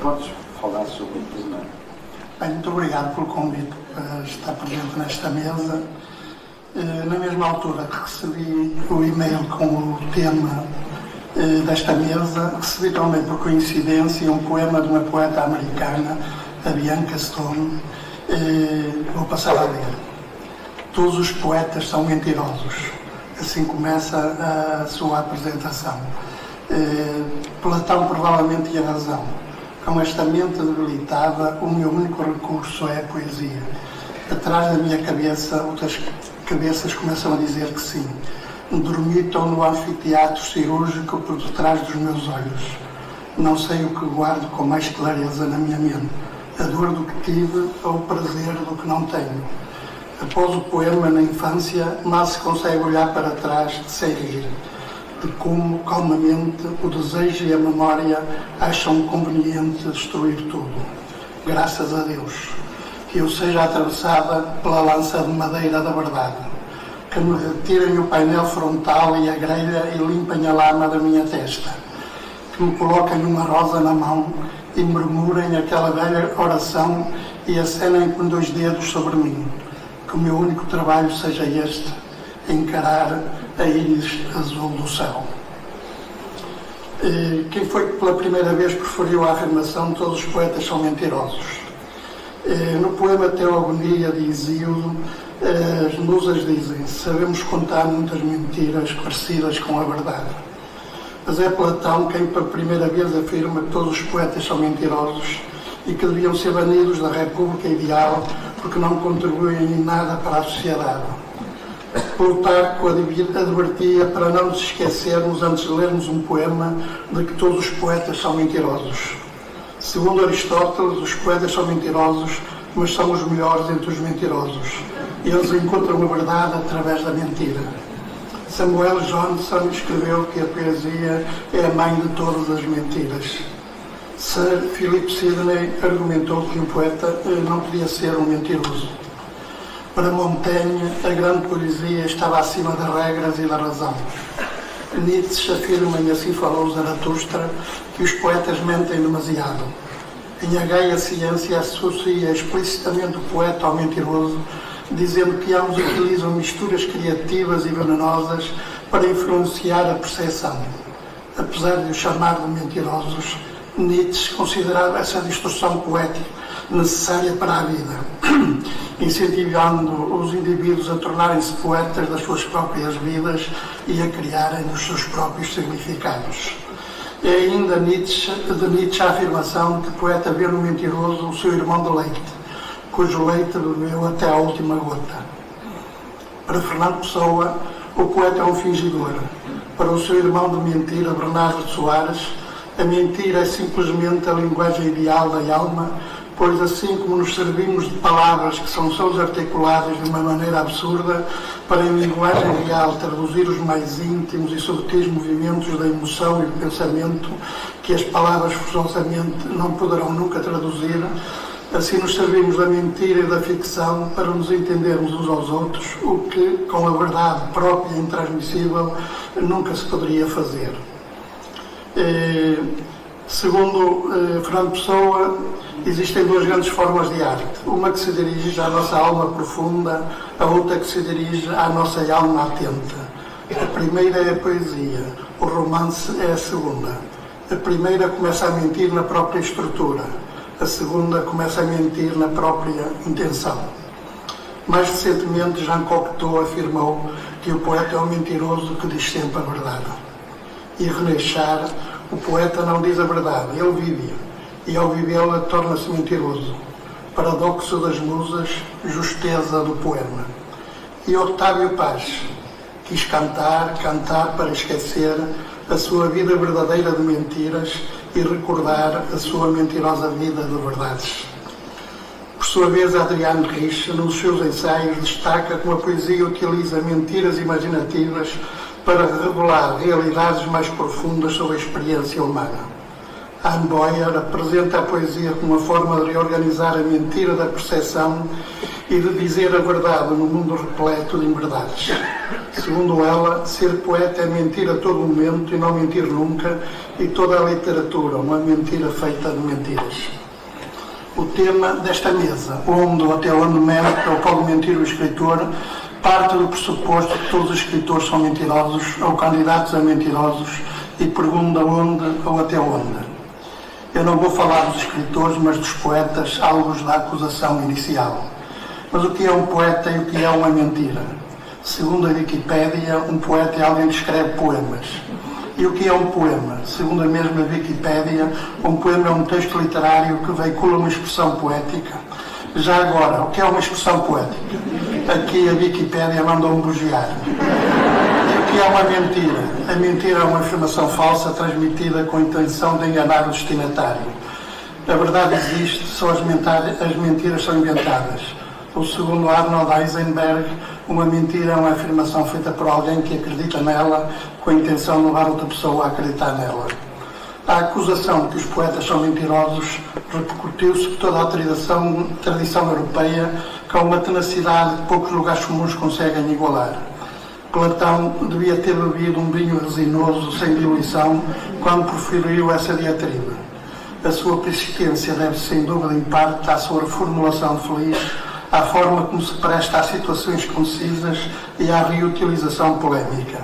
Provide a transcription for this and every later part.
podes falar sobre o tema? Bem, muito obrigado pelo convite para estar presente nesta mesa. Na mesma altura que recebi o e-mail com o tema desta mesa, recebi também por coincidência um poema de uma poeta americana, a Bianca Stone. Vou passar a ler. Todos os poetas são mentirosos. Assim começa a sua apresentação. Platão provavelmente tinha razão. Com esta mente debilitada, o meu único recurso é a poesia. Atrás da minha cabeça, outras cabeças começam a dizer que sim. Dormitam no anfiteatro cirúrgico por detrás dos meus olhos. Não sei o que guardo com mais clareza na minha mente. A dor do que tive ou o prazer do que não tenho. Após o poema, na infância, mal se consegue olhar para trás sem rir. De como, calmamente, o desejo e a memória acham conveniente destruir tudo. Graças a Deus. Que eu seja atravessada pela lança de madeira da verdade. Que me retirem o painel frontal e a grelha e limpem a lama da minha testa. Que me coloquem uma rosa na mão e murmurem aquela velha oração e acenem com 2 dedos sobre mim. Que o meu único trabalho seja este, encarar a íris azul do céu. Quem foi que pela primeira vez preferiu a afirmação de todos os poetas são mentirosos? No poema Teogonia de Hesíodo, as musas dizem: sabemos contar muitas mentiras parecidas com a verdade. Mas é Platão quem pela primeira vez afirma que todos os poetas são mentirosos e que deviam ser banidos da República Ideal porque não contribuem em nada para a sociedade. Plutarco advertia para não nos esquecermos, antes de lermos um poema, de que todos os poetas são mentirosos. Segundo Aristóteles, os poetas são mentirosos, mas são os melhores entre os mentirosos. Eles encontram a verdade através da mentira. Samuel Johnson escreveu que a poesia é a mãe de todas as mentiras. Sir Philip Sidney argumentou que um poeta não podia ser um mentiroso. Para Montaigne, a grande poesia estava acima das regras e da razão. Nietzsche afirma, e assim falou Zaratustra, que os poetas mentem demasiado. Em A Gaia Ciência associa explicitamente o poeta ao mentiroso, dizendo que ambos utilizam misturas criativas e venenosas para influenciar a percepção. Apesar de os chamar de mentirosos, Nietzsche considerava essa distorção poética necessária para a vida, incentivando os indivíduos a tornarem-se poetas das suas próprias vidas e a criarem os seus próprios significados. É ainda de Nietzsche a afirmação que o poeta vê no mentiroso o seu irmão de leite, cujo leite bebeu até à última gota. Para Fernando Pessoa, o poeta é um fingidor. Para o seu irmão de mentira, Bernardo de Soares, a mentira é simplesmente a linguagem ideal da alma, pois assim como nos servimos de palavras que são sons articulados de uma maneira absurda para em linguagem real traduzir os mais íntimos e subtis movimentos da emoção e do pensamento que as palavras forçosamente não poderão nunca traduzir, assim nos servimos da mentira e da ficção para nos entendermos uns aos outros, o que, com a verdade própria e intransmissível, nunca se poderia fazer. Segundo Fernando Pessoa, existem 2 grandes formas de arte. Uma que se dirige à nossa alma profunda, a outra que se dirige à nossa alma atenta. A primeira é a poesia, o romance é a segunda. A primeira começa a mentir na própria estrutura, a segunda começa a mentir na própria intenção. Mais recentemente, Jean Cocteau afirmou que o poeta é um mentiroso que diz sempre a verdade. E René Char, o poeta não diz a verdade, ele vive, e ao vivê-la torna-se mentiroso. Paradoxo das musas, justeza do poema. E Octávio Paz quis cantar para esquecer a sua vida verdadeira de mentiras e recordar a sua mentirosa vida de verdades. Por sua vez, Adriano Rich, nos seus ensaios, destaca como a poesia utiliza mentiras imaginativas para revelar realidades mais profundas sobre a experiência humana. Anne Boyer apresenta a poesia como uma forma de reorganizar a mentira da percepção e de dizer a verdade no mundo repleto de inverdades. Segundo ela, ser poeta é mentir a todo momento e não mentir nunca, e toda a literatura, uma mentira feita de mentiras. O tema desta mesa, onde ou até onde mente ou pode mentir o escritor, parte do pressuposto que todos os escritores são mentirosos ou candidatos a mentirosos e pergunta onde ou até onde. Eu não vou falar dos escritores, mas dos poetas, alvos da acusação inicial. Mas o que é um poeta e o que é uma mentira? Segundo a Wikipédia, um poeta é alguém que escreve poemas. E o que é um poema? Segundo a mesma Wikipédia, um poema é um texto literário que veicula uma expressão poética. Já agora, o que é uma expressão poética? Aqui a Wikipédia mandou-me bugiar. E o que é uma mentira? A mentira é uma afirmação falsa transmitida com a intenção de enganar o destinatário. A verdade existe, só as mentiras são inventadas. Ou segundo Arnold Heisenberg, uma mentira é uma afirmação feita por alguém que acredita nela com a intenção de levar outra pessoa a acreditar nela. A acusação de que os poetas são mentirosos repercutiu-se por toda a tradição europeia com uma tenacidade que poucos lugares comuns conseguem igualar. Platão devia ter bebido um vinho resinoso sem diluição quando proferiu essa diatriba. A sua persistência deve-se, sem dúvida, em parte à sua reformulação feliz, à forma como se presta a situações concisas e à reutilização polémica.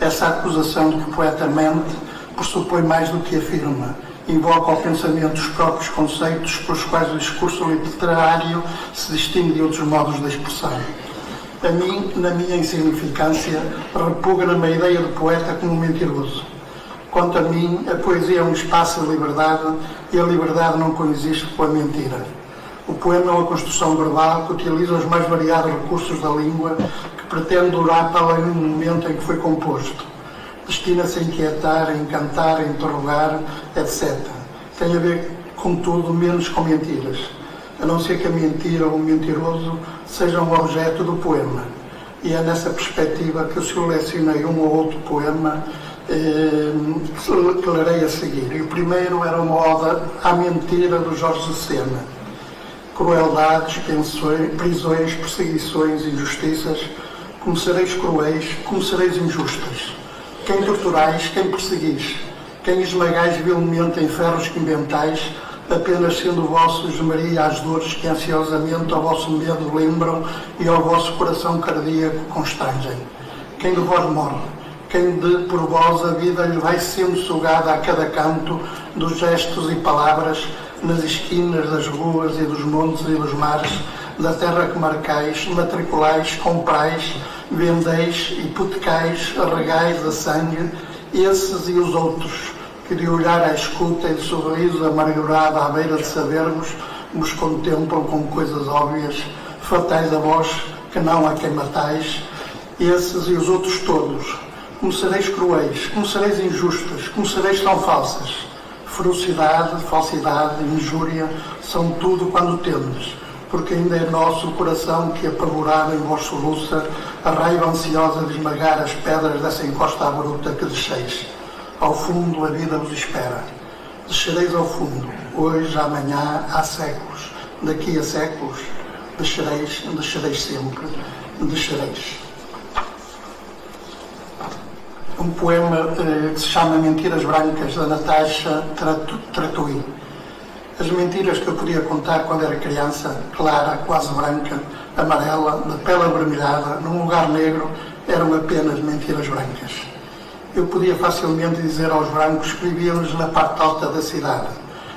Essa acusação de que o poeta mente pressupõe mais do que afirma, invoca ao pensamento os próprios conceitos pelos quais o discurso literário se distingue de outros modos de expressão. A mim, na minha insignificância, repugna-me a ideia de poeta como mentiroso. Quanto a mim, a poesia é um espaço de liberdade e a liberdade não coexiste com a mentira. O poema é uma construção verbal que utiliza os mais variados recursos da língua, que pretende durar para além do momento em que foi composto. Destina-se a inquietar, a encantar, a interrogar, etc. Tem a ver, contudo, menos com mentiras, a não ser que a mentira ou o mentiroso sejam o objeto do poema. E é nessa perspectiva que eu selecionei um ou outro poema que lerei a seguir. E o primeiro era uma oda à mentira do Jorge Sena. Crueldades, prisões, perseguições, injustiças, como sereis cruéis, como sereis injustas. Quem torturais, quem perseguis, quem esmagais vilmente em ferros que inventais, apenas sendo vosso esmaria as dores que ansiosamente ao vosso medo lembram e ao vosso coração cardíaco constrangem. Quem de vós morre, quem de por vós a vida lhe vai sendo sugada a cada canto dos gestos e palavras, nas esquinas das ruas e dos montes e dos mares, da terra que marcais, matriculais, comprais, vendeis, hipotecais, regais a sangue, esses e os outros, que de olhar à escuta e de sorriso amargurado à beira de sabermos, vos contemplam como coisas óbvias, fatais a vós, que não a quem matais, esses e os outros todos, como sereis cruéis, como sereis injustas, como sereis tão falsas. Ferocidade, falsidade, injúria, são tudo quando tendes, porque ainda é nosso o coração que, apavorado em vós soluça, a raiva ansiosa de esmagar as pedras dessa encosta bruta que desceis. Ao fundo a vida vos espera. Descereis ao fundo, hoje, amanhã, há séculos, daqui a séculos, descereis sempre, descereis. Um poema que se chama Mentiras Brancas, da Natasha Tratuí. As mentiras que eu podia contar quando era criança, clara, quase branca, amarela, de pele avermelhada, num lugar negro, eram apenas mentiras brancas. Eu podia facilmente dizer aos brancos que vivíamos na parte alta da cidade,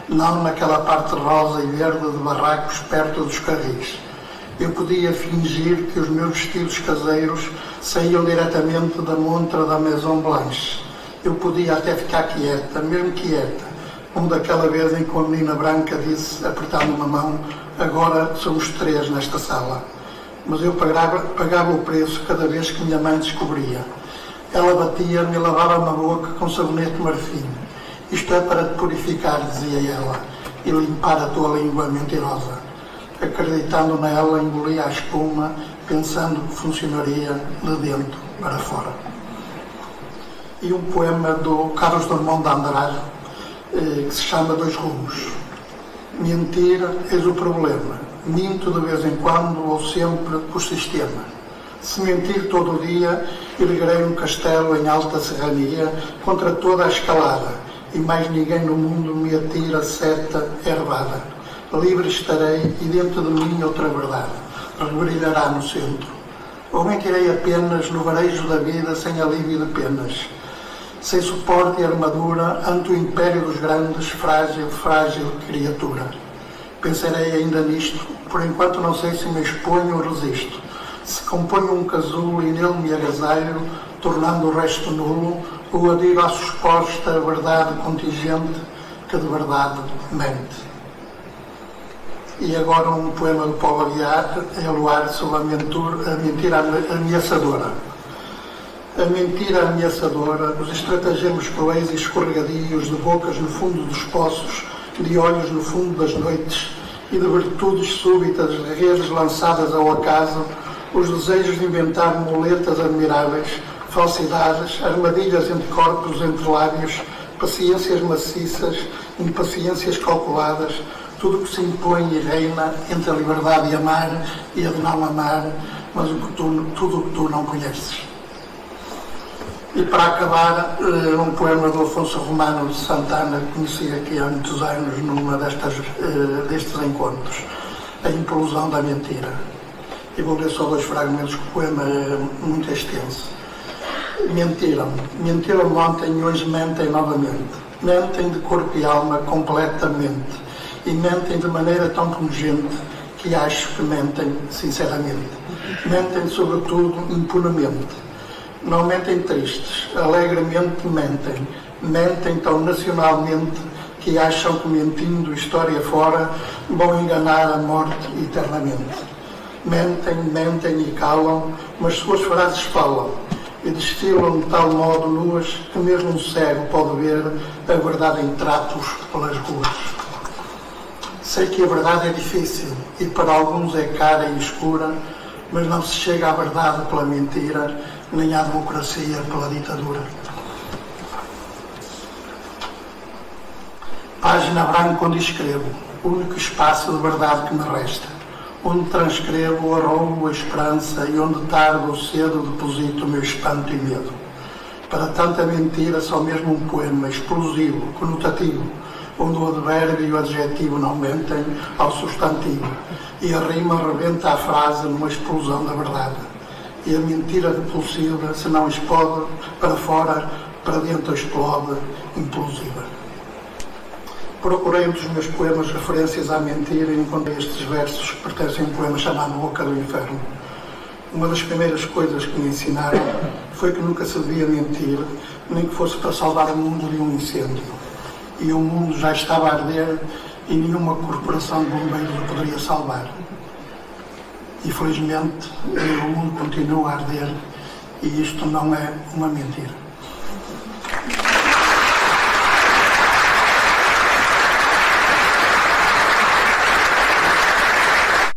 não naquela parte rosa e verde de barracos perto dos carris. Eu podia fingir que os meus vestidos caseiros saíam diretamente da montra da Maison Blanche. Eu podia até ficar quieta, mesmo quieta, como daquela vez em que uma menina branca disse, apertando uma mão, agora somos 3 nesta sala. Mas eu pagava o preço cada vez que minha mãe descobria. Ela batia-me e lavava-me a boca com sabonete marfim. Isto é para te purificar, dizia ela, e limpar a tua língua mentirosa. Acreditando nela, engolia a espuma, pensando que funcionaria de dentro para fora. E um poema do Carlos Drummond de Andrade, que se chama Dois Rumos. Mentir és o problema. Minto de vez em quando ou sempre por sistema. Se mentir todo o dia, erguerei um castelo em alta serrania contra toda a escalada, e mais ninguém no mundo me atira seta ervada. Livre estarei e dentro de mim outra verdade rebrilhará no centro. Ou mentirei apenas no varejo da vida sem alívio de penas, sem suporte e armadura ante o império dos grandes, frágil, frágil criatura. Pensarei ainda nisto, por enquanto não sei se me exponho ou resisto, se componho um casulo e nele me agasalho, tornando o resto nulo, ou adiro à suposta verdade contingente que de verdade mente. E agora um poema do Paulo Aguiar, Eluar, sobre a mentira ameaçadora. A mentira ameaçadora, os estratagemas cruéis e escorregadios de bocas no fundo dos poços, de olhos no fundo das noites e de virtudes súbitas de redes lançadas ao acaso, os desejos de inventar muletas admiráveis, falsidades, armadilhas entre corpos, entre lábios, paciências maciças, impaciências calculadas, tudo o que se impõe e reina entre a liberdade de amar e a de não amar, mas tudo o que tu não conheces. E para acabar, um poema do Afonso Romano de Santana, que conheci aqui há muitos anos numa destes encontros, A Implosão da Mentira. E vou ler só 2 fragmentos, que o poema é muito extenso. Mentiram ontem e hoje mentem novamente. Mentem de corpo e alma completamente. E mentem de maneira tão pungente que acho que mentem sinceramente. Mentem sobretudo impunemente. Não mentem tristes, alegremente mentem. Mentem tão nacionalmente que acham que mentindo história fora vão enganar a morte eternamente. Mentem e calam, mas suas frases falam e destilam de tal modo nuas que mesmo um cego pode ver a verdade em tratos pelas ruas. Sei que a verdade é difícil e para alguns é cara e escura, mas não se chega à verdade pela mentira, nem à democracia pela ditadura. Página branca onde escrevo, único espaço de verdade que me resta, onde transcrevo a roubo, a esperança e onde tarde ou cedo deposito o meu espanto e medo. Para tanta mentira só mesmo um poema explosivo, conotativo, onde o advérbio e o adjetivo não mentem ao substantivo, e a rima rebenta a frase numa explosão da verdade. E a mentira repulsiva, se não explode para fora, para dentro explode, implosiva. Procurei entre os meus poemas referências à mentira e encontrei estes versos que pertencem a um poema chamado Boca do Inferno. Uma das primeiras coisas que me ensinaram foi que nunca se devia mentir, nem que fosse para salvar o mundo de um incêndio. E o mundo já estava a arder e nenhuma corporação de bombeiros o poderia salvar. Infelizmente, o mundo continua a arder e isto não é uma mentira.